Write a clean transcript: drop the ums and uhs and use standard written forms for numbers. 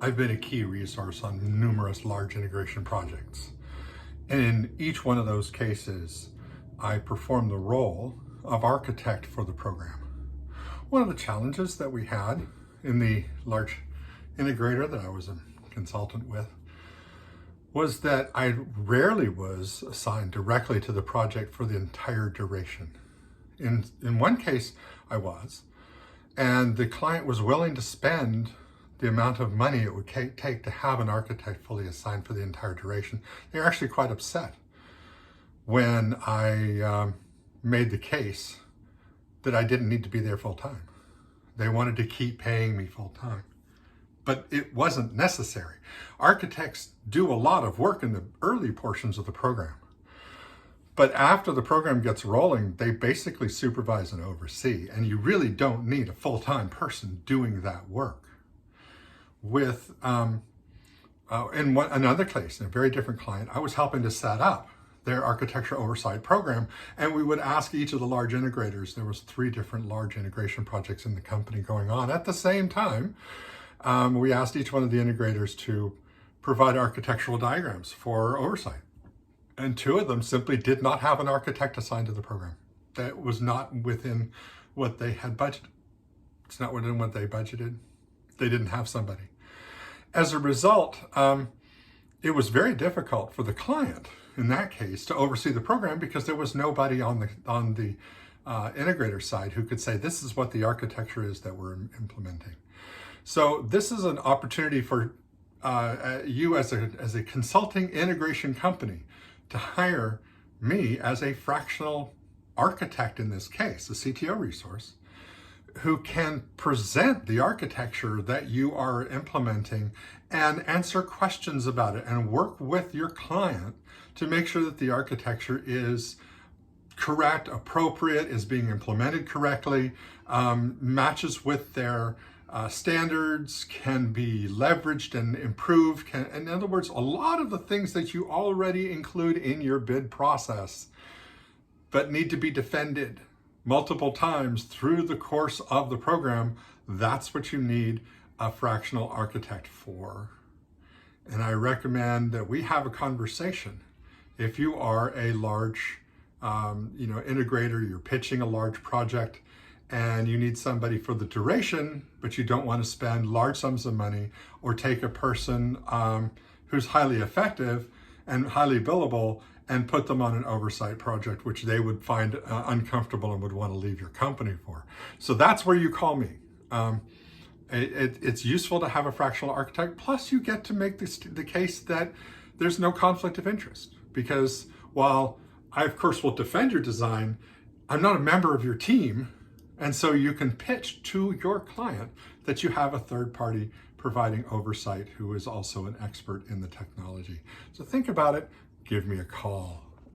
I've been a key resource on numerous large integration projects. And in each one of those cases, I perform the role of architect for the program. One of the challenges that we had in the large integrator that I was a consultant with was that I rarely was assigned directly to the project for the entire duration. In one case, I was, and the client was willing to spend the amount of money it would take to have an architect fully assigned for the entire duration. They were actually quite upset when I made the case that I didn't need to be there full time. They wanted to keep paying me full time, but it wasn't necessary. Architects do a lot of work in the early portions of the program, but after the program gets rolling, they basically supervise and oversee, and you really don't need a full-time person doing that work. With another case, in a very different client, I was helping to set up their architecture oversight program, and we would ask each of the large integrators. There was 3 different large integration projects in the company going on at the same time. We asked each one of the integrators to provide architectural diagrams for oversight, and 2 of them simply did not have an architect assigned to the program. That was not within what they had budgeted. It's not within what they budgeted. They didn't have somebody. As a result, it was very difficult for the client in that case to oversee the program because there was nobody on the integrator side who could say, this is what the architecture is that we're implementing. So this is an opportunity for you as a consulting integration company to hire me as a fractional architect in this case, a CTO resource, who can present the architecture that you are implementing and answer questions about it and work with your client to make sure that the architecture is correct, appropriate, is being implemented correctly, matches with their standards, can be leveraged and improved. In other words, a lot of the things that you already include in your bid process but need to be defended multiple times through the course of the program, that's what you need a fractional architect for. And I recommend that we have a conversation. If you are a large integrator, you're pitching a large project and you need somebody for the duration, but you don't want to spend large sums of money or take a person who's highly effective and highly billable and put them on an oversight project, which they would find uncomfortable and would want to leave your company for. So that's where you call me. It's useful to have a fractional architect, plus you get to make the case that there's no conflict of interest, because while I, of course, will defend your design, I'm not a member of your team, and so you can pitch to your client that you have a third party providing oversight who is also an expert in the technology. So think about it. Give me a call.